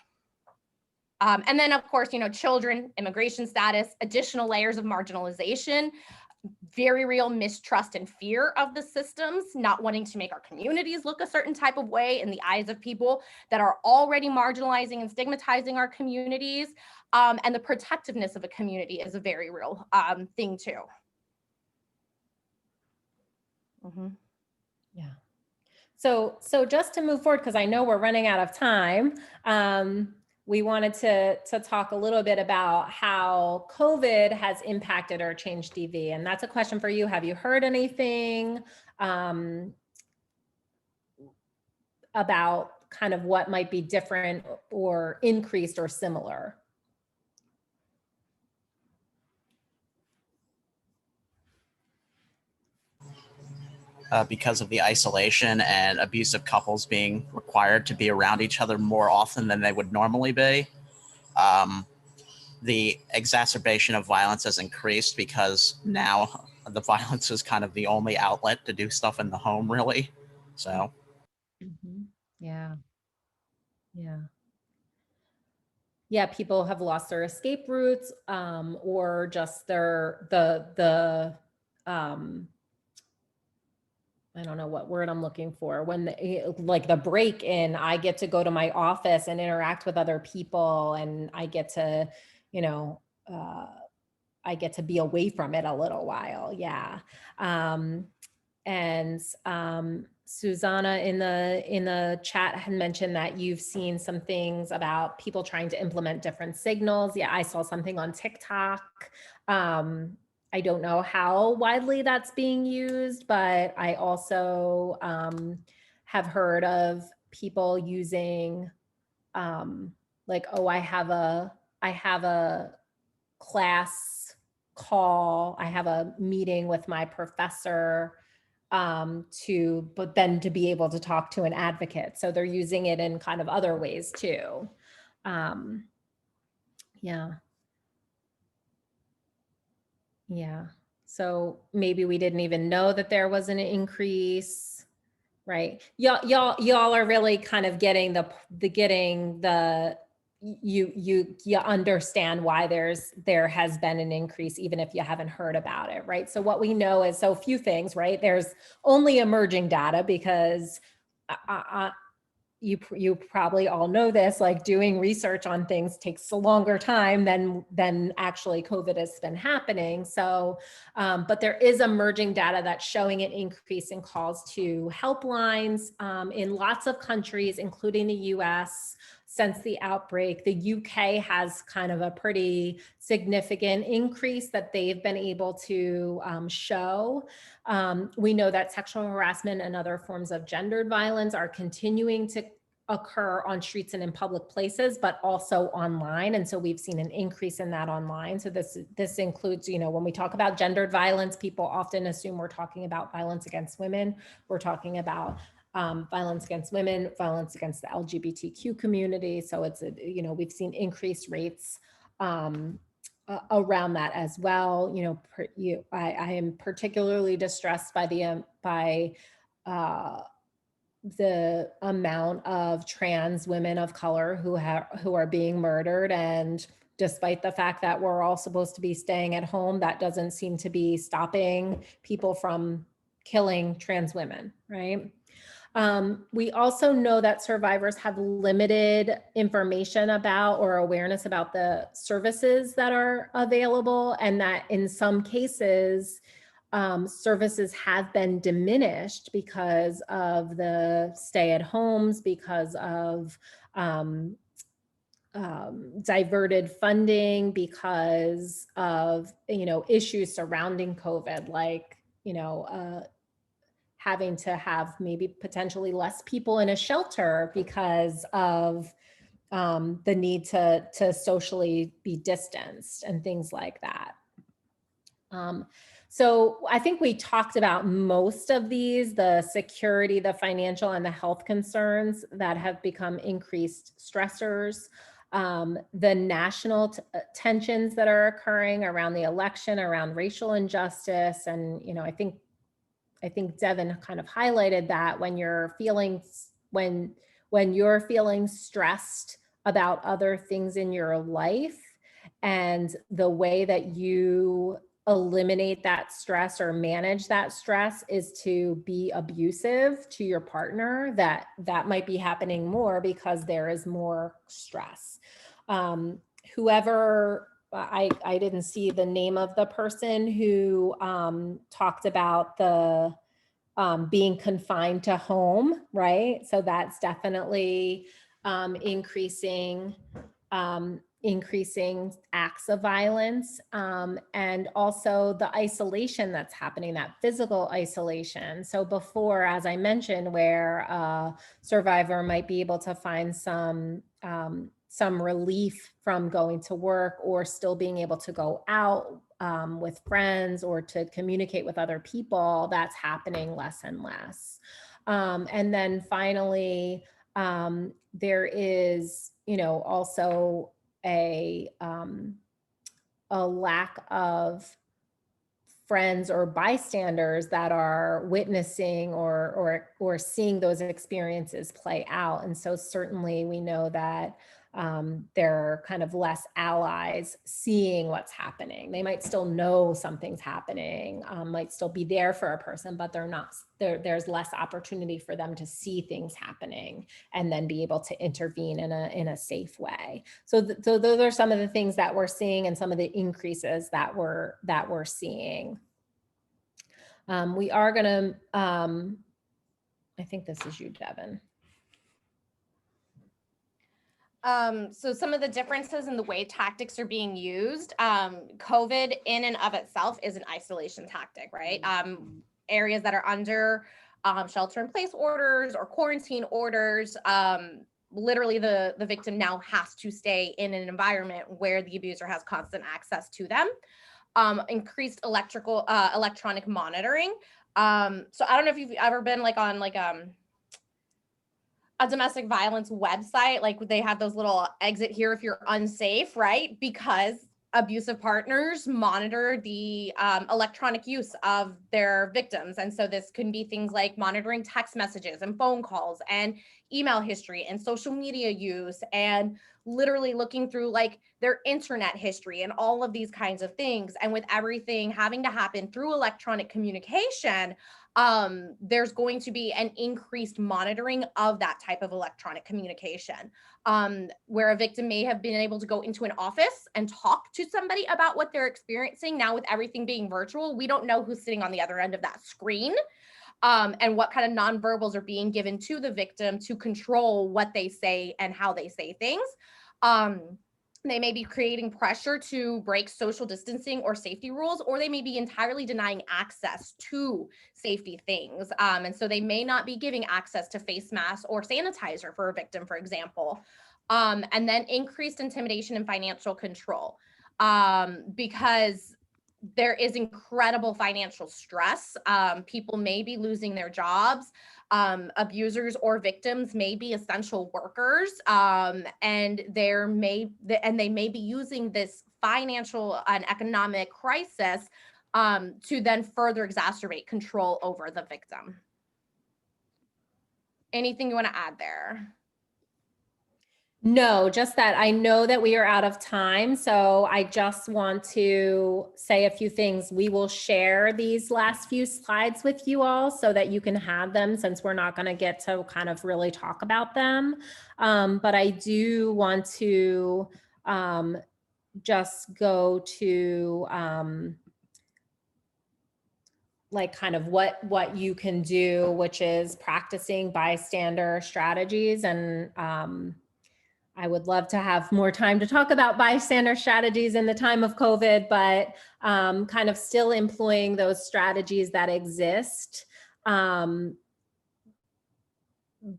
And then, of course, children, immigration status, additional layers of marginalization. very real mistrust and fear of the systems, not wanting to make our communities look a certain type of way in the eyes of people that are already marginalizing and stigmatizing our communities. And the protectiveness of a community is a very real thing too. Yeah. So just to move forward, because I know we're running out of time, we wanted to talk a little bit about how COVID has impacted or changed DV. And that's a question for you. Have you heard anything about kind of what might be different or increased or similar? Because of the isolation and abusive couples being required to be around each other more often than they would normally be. The exacerbation of violence has increased because now the violence is kind of the only outlet to do stuff in the home, really. So, Yeah. Yeah. Yeah, people have lost their escape routes, or just I don't know what word I'm looking for, when like the break in, I get to go to my office and interact with other people, and I get to, I get to be away from it a little while. Yeah. And Susanna in the chat had mentioned that you've seen some things about people trying to implement different signals. Yeah, I saw something on TikTok. I don't know how widely that's being used, but I also have heard of people using like, oh, I have a class call, I have a meeting with my professor, but then to be able to talk to an advocate. So they're using it in kind of other ways too. Yeah. Yeah. So maybe we didn't even know that there was an increase, right? Y'all are really kind of getting you understand why there has been an increase, even if you haven't heard about it, right? So what we know is so few things, right? There's only emerging data because you probably all know this, like doing research on things takes a longer time than actually COVID has been happening. So, but there is emerging data that's showing an increase in calls to helplines in lots of countries, including the US. Since the outbreak, the UK has kind of a pretty significant increase that they've been able to show. We know that sexual harassment and other forms of gendered violence are continuing to occur on streets and in public places, but also online. And so we've seen an increase in that online. So this includes, when we talk about gendered violence, people often assume we're talking about violence against women. We're talking about violence against women, violence against the LGBTQ community. So it's we've seen increased rates around that as well. I am particularly distressed by the amount of trans women of color who are being murdered. And despite the fact that we're all supposed to be staying at home, that doesn't seem to be stopping people from killing trans women, right? We also know that survivors have limited information about or awareness about the services that are available, and that in some cases, services have been diminished because of the stay-at-homes, because of diverted funding, because of issues surrounding COVID, like having to have maybe potentially less people in a shelter because of the need to socially be distanced and things like that. So I think we talked about most of these, the security, the financial, and the health concerns that have become increased stressors. The national tensions that are occurring around the election, around racial injustice. And, I think Devin kind of highlighted that when you're feeling stressed about other things in your life, and the way that you eliminate that stress or manage that stress is to be abusive to your partner, that might be happening more because there is more stress. Whoever, I didn't see the name of the person who talked about the being confined to home, right? So that's definitely increasing acts of violence, and also the isolation that's happening, that physical isolation. So before, as I mentioned, where a survivor might be able to find some relief from going to work or still being able to go out with friends or to communicate with other people, that's happening less and less. And then finally, there is, also a lack of friends or bystanders that are witnessing or seeing those experiences play out. And so certainly we know that there are kind of less allies seeing what's happening. They might still know something's happening, might still be there for a person, but they're not there's less opportunity for them to see things happening and then be able to intervene in a safe way. So so those are some of the things that we're seeing and some of the increases that we're seeing. We are going to, I think this is you, Devin. So some of the differences in the way tactics are being used, COVID in and of itself is an isolation tactic, right? Areas that are under shelter in place orders or quarantine orders, literally the victim now has to stay in an environment where the abuser has constant access to them. Increased electronic monitoring. So I don't know if you've ever been on a domestic violence website, like they have those little exit here if you're unsafe, right? Because abusive partners monitor the electronic use of their victims. And so this can be things like monitoring text messages and phone calls and email history and social media use and literally looking through their internet history and all of these kinds of things. And with everything having to happen through electronic communication, there's going to be an increased monitoring of that type of electronic communication, where a victim may have been able to go into an office and talk to somebody about what they're experiencing. Now with everything being virtual, we don't know who's sitting on the other end of that screen, and what kind of nonverbals are being given to the victim to control what they say and how they say things. They may be creating pressure to break social distancing or safety rules, or they may be entirely denying access to safety things. And so they may not be giving access to face masks or sanitizer for a victim, for example. And then increased intimidation and financial control, because there is incredible financial stress. People may be losing their jobs. Abusers or victims may be essential workers, and they may be using this financial and economic crisis to then further exacerbate control over the victim. Anything you want to add there? No, just that I know that we are out of time. So I just want to say a few things. We will share these last few slides with you all so that you can have them, since we're not going to get to kind of really talk about them. But I do want to just go to kind of what you can do, which is practicing bystander strategies. And I would love to have more time to talk about bystander strategies in the time of COVID, but kind of still employing those strategies that exist,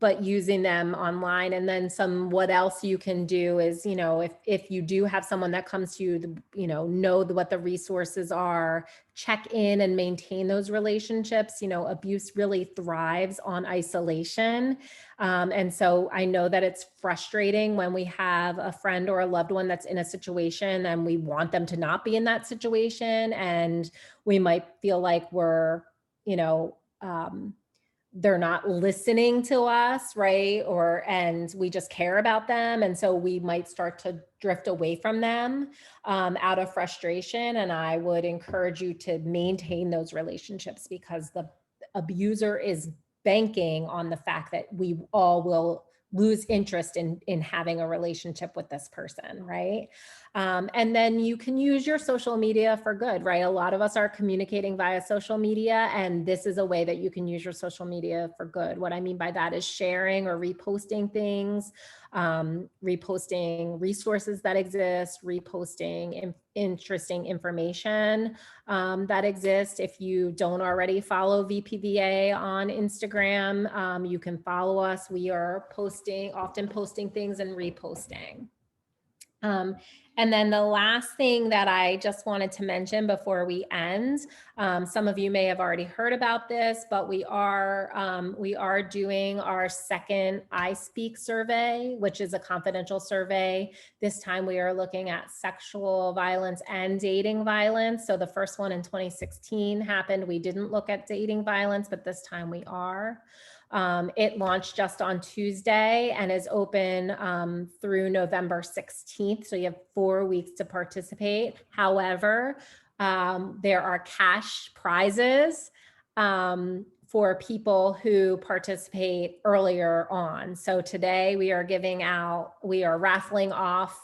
but using them online. And then what else you can do is, if you do have someone that comes to you, know what the resources are, check in and maintain those relationships. Abuse really thrives on isolation. And so I know that it's frustrating when we have a friend or a loved one that's in a situation and we want them to not be in that situation. And we might feel like we're, they're not listening to us, right? And we just care about them. And so we might start to drift away from them out of frustration. And I would encourage you to maintain those relationships, because the abuser is banking on the fact that we all will lose interest in having a relationship with this person, right? And then you can use your social media for good, right? A lot of us are communicating via social media, and this is a way that you can use your social media for good. What I mean by that is sharing or reposting things, reposting resources that exist, reposting interesting information that exists. If you don't already follow VPVA on Instagram, you can follow us. We are often posting things and reposting. And then the last thing that I just wanted to mention before we end, some of you may have already heard about this, but we are doing our second I Speak survey, which is a confidential survey. This time we are looking at sexual violence and dating violence. So the first one in 2016 happened. We didn't look at dating violence, but this time we are. It launched just on Tuesday and is open through November 16th. So you have 4 weeks to participate. However, there are cash prizes for people who participate earlier on. So today we are raffling off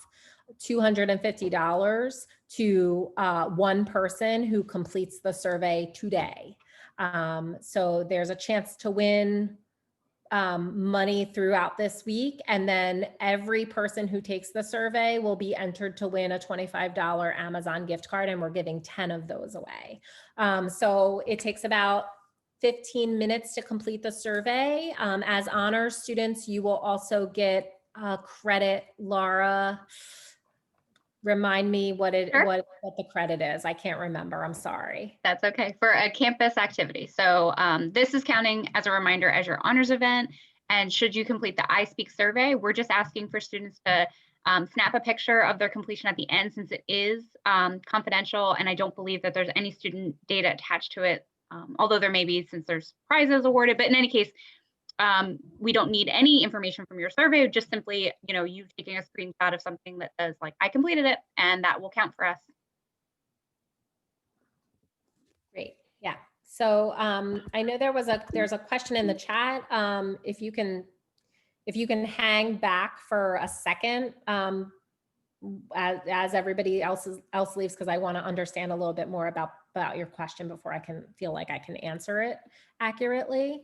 $250 to one person who completes the survey today. So there's a chance to win money throughout this week. And then every person who takes the survey will be entered to win a $25 Amazon gift card. And we're giving 10 of those away. So it takes about 15 minutes to complete the survey. As honors students, you will also get credit. Laura, remind me what the credit is. I can't remember. I'm sorry. That's okay. For a campus activity. So this is counting as a reminder as your honors event. And should you complete the I Speak survey, we're just asking for students to snap a picture of their completion at the end, since it is confidential. And I don't believe that there's any student data attached to it, although there may be, since there's prizes awarded. But in any case, we don't need any information from your survey, just simply, you taking a screenshot of something that says like, I completed it, and that will count for us. Great. Yeah. So I know there's a question in the chat. If you can hang back for a second as everybody else leaves, because I want to understand a little bit more about your question before I can feel like I can answer it accurately.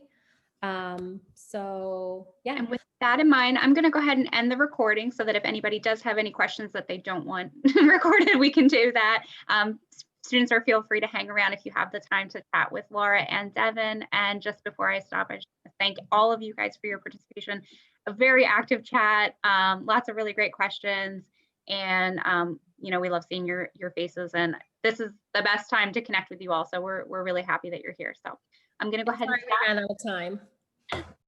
So yeah. And with that in mind, I'm going to go ahead and end the recording so that if anybody does have any questions that they don't want recorded, we can do that. Students feel free to hang around if you have the time to chat with Laura and Devin. And just before I stop, I just want to thank all of you guys for your participation. A very active chat, lots of really great questions. And, we love seeing your faces, and this is the best time to connect with you all. So we're really happy that you're here. So I'm going to go ahead and stop. We ran out of time.